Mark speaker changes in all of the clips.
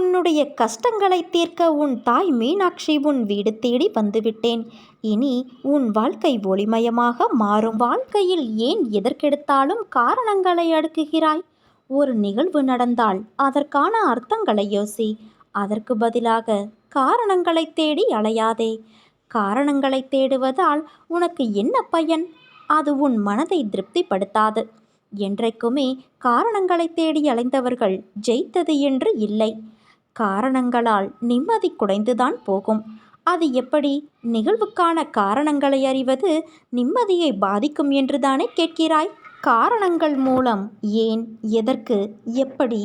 Speaker 1: உன்னுடைய கஷ்டங்களை தீர்க்க உன் தாய் மீனாட்சி உன் வீடு தேடி வந்துவிட்டேன். இனி உன் வாழ்க்கை ஒளிமயமாக மாறும். வாழ்க்கையில் ஏன் எதற்கெடுத்தாலும் காரணங்களை அடுக்குகிறாய்? ஒரு நிகழ்வு நடந்தால் அதற்கான அர்த்தங்களை யோசி. அதற்கு பதிலாக காரணங்களை தேடி அலையாதே. காரணங்களை தேடுவதால் உனக்கு என்ன பயன்? அது உன் மனதை திருப்திப்படுத்தாது. என்றைக்குமே காரணங்களை தேடி அலைந்தவர்கள் ஜெயித்தது என்று இல்லை. காரணங்களால் நிம்மதி குறைந்துதான் போகும். அது எப்படி? நிகழ்வுக்கான காரணங்களை அறிவது நிம்மதியை பாதிக்கும் என்று தானே கேட்கிறாய்? காரணங்கள் மூலம் ஏன், எதற்கு, எப்படி,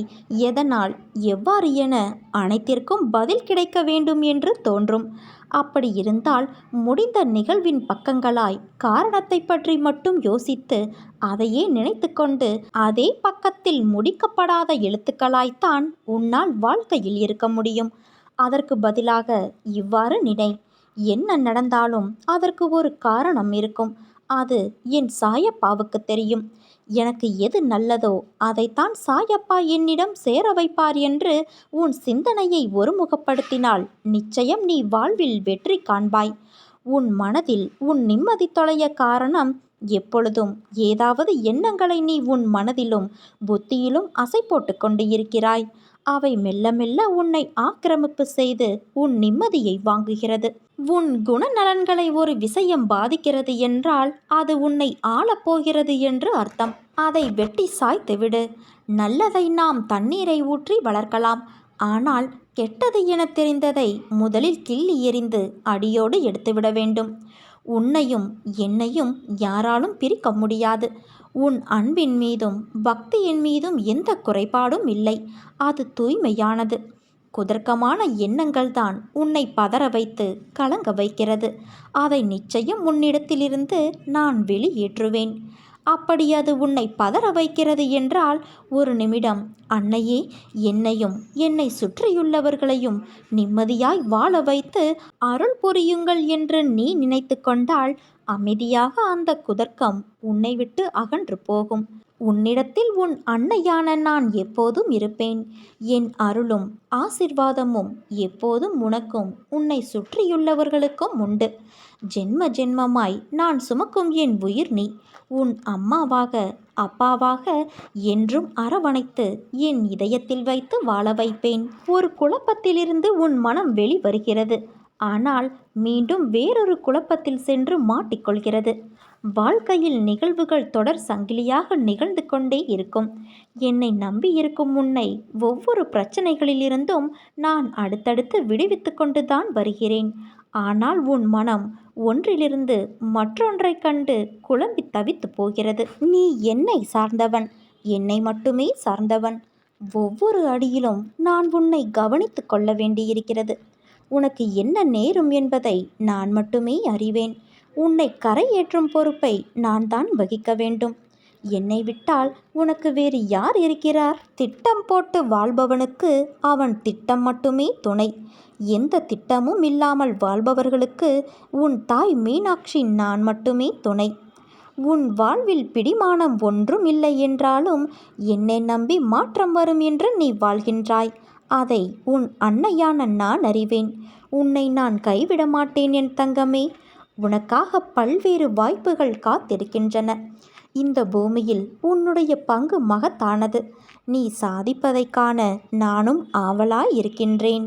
Speaker 1: எதனால், எவ்வாறு என அனைத்திற்கும் பதில் கிடைக்க வேண்டும் என்று தோன்றும். அப்படி இருந்தால் முடிந்த நிகழ்வின் பக்கங்களாய் காரணத்தை பற்றி மட்டும் யோசித்து அதையே நினைத்து கொண்டு அதே பக்கத்தில் முடிக்கப்படாத எழுத்துக்களாய்த்தான் உன்னால் வாழ்க்கையில் இருக்க முடியும். அதற்கு பதிலாக இவ்வாறு நினை. என்ன நடந்தாலும் அதற்கு ஒரு காரணம் இருக்கும். அது என் சாயப்பாவுக்கு தெரியும். எனக்கு எது நல்லதோ அதைத்தான் சாயப்பா என்னிடம் சேர வைப்பார் என்று உன் சிந்தனையை ஒருமுகப்படுத்தினால் நிச்சயம் நீ வாழ்வில் வெற்றி காண்பாய். உன் மனதில் உன் நிம்மதி தொலைய காரணம் எப்பொழுதும் ஏதாவது எண்ணங்களை நீ உன் மனதிலும் புத்தியிலும் அசை போட்டு கொண்டு இருக்கிறாய். அவை மெல்ல மெல்ல உன்னை ஆக்கிரமிப்பு செய்து உன் நிம்மதியை வாங்குகிறது. உன் குணநலன்களை ஒரு விஷயம் பாதிக்கிறது என்றால் அது உன்னை ஆளப்போகிறது என்று அர்த்தம். அதை வெட்டி சாய்த்து விடு. நல்லதை நாம் தண்ணீரை ஊற்றி வளர்க்கலாம். ஆனால் கெட்டது என தெரிந்ததை முதலில் கிள்ளி எறிந்து அடியோடு எடுத்துவிட வேண்டும். உன்னையும் என்னையும் யாராலும் பிரிக்க முடியாது. உன் அன்பின் மீதும் பக்தியின் மீதும் எந்த குறைபாடும் இல்லை. அது தூய்மையானது. குதர்க்கமான எண்ணங்கள் தான் உன்னை பதற வைத்து கலங்க வைக்கிறது. அதை நிச்சயம் உன்னிடத்திலிருந்து நான் வெளியேற்றுவேன். அப்படி அது உன்னை பதற வைக்கிறது என்றால் ஒரு நிமிடம் அன்னையே, என்னையும் என்னை சுற்றியுள்ளவர்களையும் நிம்மதியாய் வாழ வைத்து அருள் புரியுங்கள் என்று நீ நினைத்து கொண்டால் அமைதியாக அந்த குதர்க்கம் உன்னை விட்டு அகன்று போகும். உன்னிடத்தில் உன் அன்னையான நான் எப்போதும் இருப்பேன். என் அருளும் ஆசிர்வாதமும் எப்போதும் உனக்கும் உன்னை சுற்றியுள்ளவர்களுக்கும் உண்டு. ஜென்ம ஜென்மமாய் நான் சுமக்கும் என் உயிர் நீ. உன் அம்மாவாக அப்பாவாக என்றும் அரவணைத்து என் இதயத்தில் வைத்து வாழ வைப்பேன். ஒரு குழப்பத்திலிருந்து உன் மனம் வெளிவருகிறது. ஆனால் மீண்டும் வேறொரு குழப்பத்தில் சென்று மாட்டிக்கொள்கிறது. வாழ்க்கையில் நிகழ்வுகள் தொடர் சங்கிலியாக நிகழ்ந்து கொண்டே இருக்கும். என்னை நம்பி இருக்கும் உன்னை ஒவ்வொரு பிரச்சனைகளிலிருந்தும் நான் அடுத்தடுத்து விடுவித்து கொண்டுதான் வருகிறேன். ஆனால் உன் மனம் ஒன்றிலிருந்து மற்றொன்றை கண்டு குழம்பி தவித்து போகிறது. நீ என்னை சார்ந்தவன், என்னை மட்டுமே சார்ந்தவன். ஒவ்வொரு அடியிலும் நான் உன்னை கவனித்து கொள்ள வேண்டியிருக்கிறது. உனக்கு என்ன நேரும் என்பதை நான் மட்டுமே அறிவேன். உன்னை கரையேற்றும் பொறுப்பை நான் தான் வகிக்க வேண்டும். என்னை விட்டால் உனக்கு வேறு யார் இருக்கிறார்? திட்டம் போட்டு வாழ்பவனுக்கு அவன் திட்டம் மட்டுமே துணை. எந்த திட்டமும் இல்லாமல் வாழ்பவர்களுக்கு உன் தாய் மீனாட்சி நான் மட்டுமே துணை. உன் வாழ்வில் பிடிமானம் ஒன்றும் இல்லை என்றாலும் என்னை நம்பி மாற்றம் வரும் என்று நீ வாழ்கின்றாய். அதை உன் அன்னையான நான் அறிவேன். உன்னை நான் கைவிட மாட்டேன் என் தங்கமே. உனக்காக பல்வேறு வாய்ப்புகள் காத்திருக்கின்றன. இந்த பூமியில் உன்னுடைய பங்கு மகத்தானது. நீ சாதிப்பதை காண நானும் ஆவலாய் இருக்கின்றேன்.